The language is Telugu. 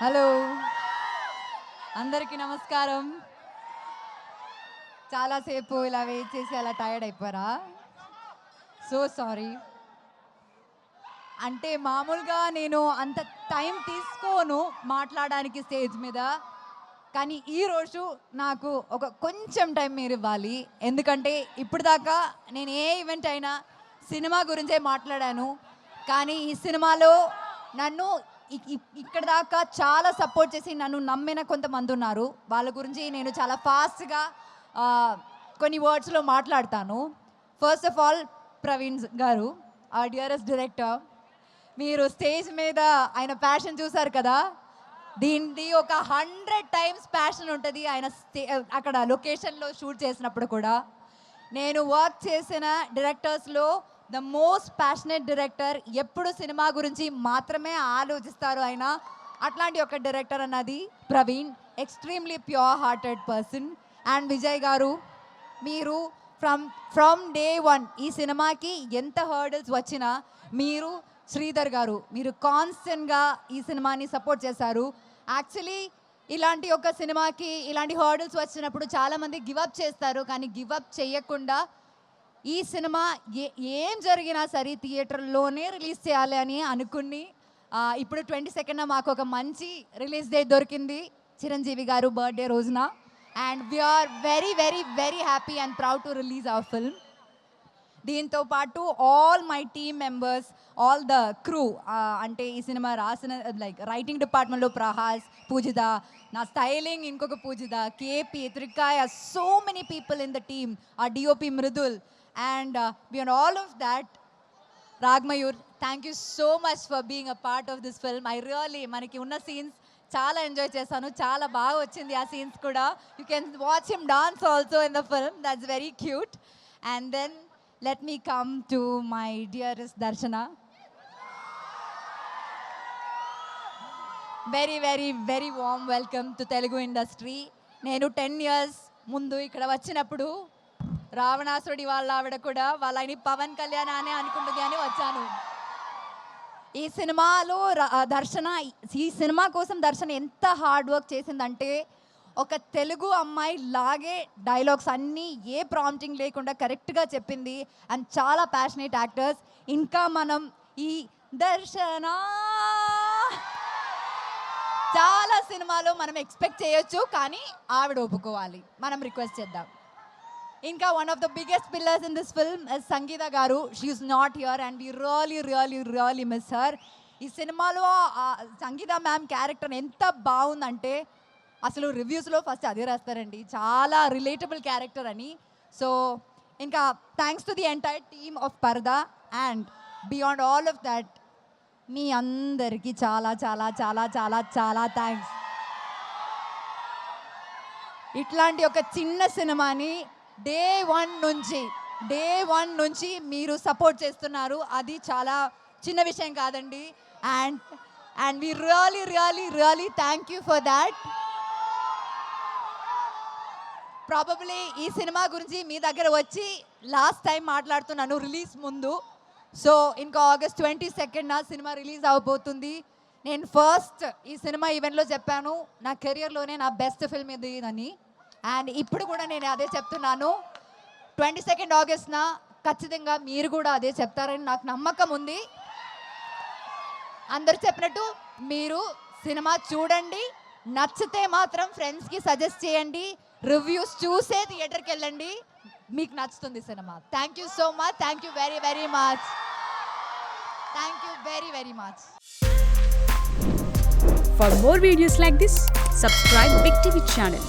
హలో, అందరికీ నమస్కారం. చాలాసేపు ఇలా వెయిట్ చేసి అలా టైర్డ్ అయిపోయారా? So sorry. అంటే మామూలుగా నేను అంత టైం తీసుకోను మాట్లాడడానికి స్టేజ్ మీద, కానీ ఈరోజు నాకు ఒక కొంచెం టైం మీరు ఇవ్వాలి. ఎందుకంటే ఇప్పటిదాకా నేను ఏ ఈవెంట్ అయినా సినిమా గురించే మాట్లాడాను, కానీ ఈ సినిమాలో నన్ను ఇక్కడ దాకా చాలా సపోర్ట్ చేసి నన్ను నమ్మిన కొంతమంది ఉన్నారు. వాళ్ళ గురించి నేను చాలా ఫాస్ట్గా కొన్ని వర్డ్స్లో మాట్లాడతాను. ఫస్ట్ ఆఫ్ ఆల్ ప్రవీణ్ గారు, ఆ డియరెస్ట్ డైరెక్టర్, మీరు స్టేజ్ మీద ఆయన ప్యాషన్ చూసారు కదా, దీనిది ఒక 100 టైమ్స్ ప్యాషన్ ఉంటుంది ఆయన అక్కడ లొకేషన్లో షూట్ చేసినప్పుడు కూడా. నేను వర్క్ చేసిన డైరెక్టర్స్లో ద మోస్ట్ ప్యాషనేట్ డైరెక్టర్, ఎప్పుడు సినిమా గురించి మాత్రమే ఆలోచిస్తారు ఆయన. అట్లాంటి ఒక డైరెక్టర్ అన్నది Praveen, extremely pure hearted person. And Vijay గారు, మీరు ఫ్రమ్ డే వన్ ఈ సినిమాకి ఎంత హర్డల్స్ వచ్చినా మీరు, శ్రీధర్ గారు, మీరు కాన్స్టెంట్గా ఈ సినిమాని సపోర్ట్ చేశారు. యాక్చువల్లీ ఇలాంటి ఒక సినిమాకి ఇలాంటి హర్డల్స్ వచ్చినప్పుడు చాలామంది గివప్ చేస్తారు, కానీ గివప్ చేయకుండా ఈ సినిమా ఏం జరిగినా సరే థియేటర్లోనే రిలీజ్ చేయాలి అని అనుకుని ఇప్పుడు 22న మాకు ఒక మంచి రిలీజ్ డేట్ దొరికింది చిరంజీవి గారు బర్త్డే రోజున. And we are very very very happy and proud to release our film. దీంతో పాటు all my team members, all the crew, అంటే ఈ సినిమా రాసిన లైక్ రైటింగ్ డిపార్ట్మెంట్లో ప్రహాస్, పూజిత, నా స్టైలింగ్ ఇంకొక Poojitha, KP, Trikaya, so many people in the team, ఆ DOP Mrudul. And beyond all of that, Ragmayur, thank you so much for being a part of this film. I really మనకి ఉన్న సీన్స్ చాలా ఎంజాయ్ చేశాను, చాలా బాగా వచ్చింది ఆ సీన్స్ కూడా. You can watch him dance also in the film, that's very cute. And then let me come to my dearest Darshana. Very very very warm welcome to Telugu industry. నేను 10 years ముందు ఇక్కడ వచ్చినప్పుడు రావణాసురుడి వాళ్ళ ఆవిడ కూడా వాళ్ళని పవన్ కళ్యాణ్ అనే అనుకుంటుంది అని వచ్చాను. ఈ సినిమాలో దర్శన, ఈ సినిమా కోసం దర్శన ఎంత హార్డ్ వర్క్ చేసిందంటే, ఒక తెలుగు అమ్మాయి లాగే డైలాగ్స్ అన్నీ ఏ ప్రాంప్టింగ్ లేకుండా కరెక్ట్గా చెప్పింది. అండ్ చాలా ప్యాషనేట్ యాక్టర్స్. ఇంకా మనం ఈ దర్శన చాలా సినిమాలో మనం ఎక్స్పెక్ట్ చేయొచ్చు, కానీ ఆవిడ ఒప్పుకోవాలి, మనం రిక్వెస్ట్ చేద్దాం. ఇంకా one of the biggest pillars in this film is Sangeetha garu. She is not here and we really really really miss her. ఈ సినిమాలో సంగీత మ్యామ్ క్యారెక్టర్ ఎంత బాగుందంటే అసలు రివ్యూస్లో ఫస్ట్ అదే రాస్తారండి, చాలా రిలేటబుల్ క్యారెక్టర్ అని. సో ఇంకా thanks to the entire team of Parda. And beyond all of that, మీ అందరికీ చాలా చాలా చాలా చాలా చాలా థ్యాంక్స్. ఇట్లాంటి ఒక చిన్న సినిమాని డే వన్ నుంచి మీరు సపోర్ట్ చేస్తున్నారు, అది చాలా చిన్న విషయం కాదండి. And we really really really thank you for that. Probably ఈ సినిమా గురించి మీ దగ్గర వచ్చి లాస్ట్ టైం మాట్లాడుతున్నాను రిలీజ్ ముందు. సో ఇంకా ఆగస్ట్ 22న సినిమా రిలీజ్ అవబోతుంది. నేను ఫస్ట్ ఈ సినిమా ఈవెంట్లో చెప్పాను, నా కెరియర్లోనే నా బెస్ట్ ఫిల్మ్ ఇది అని. అండ్ ఇప్పుడు కూడా నేను అదే చెప్తున్నాను, 22 ఆగస్ట్న ఖచ్చితంగా మీరు కూడా అదే చెప్తారని నాకు నమ్మకం ఉంది. అందరు చెప్పినట్టు మీరు సినిమా చూడండి, నచ్చితే మాత్రం ఫ్రెండ్స్కి సజెస్ట్ చేయండి, రివ్యూస్ చూసే థియేటర్కి వెళ్ళండి, మీకు నచ్చుతుంది cinema. Thank you so much, thank you very very much, thank you very very much. For more videos like this, subscribe Big TV channel.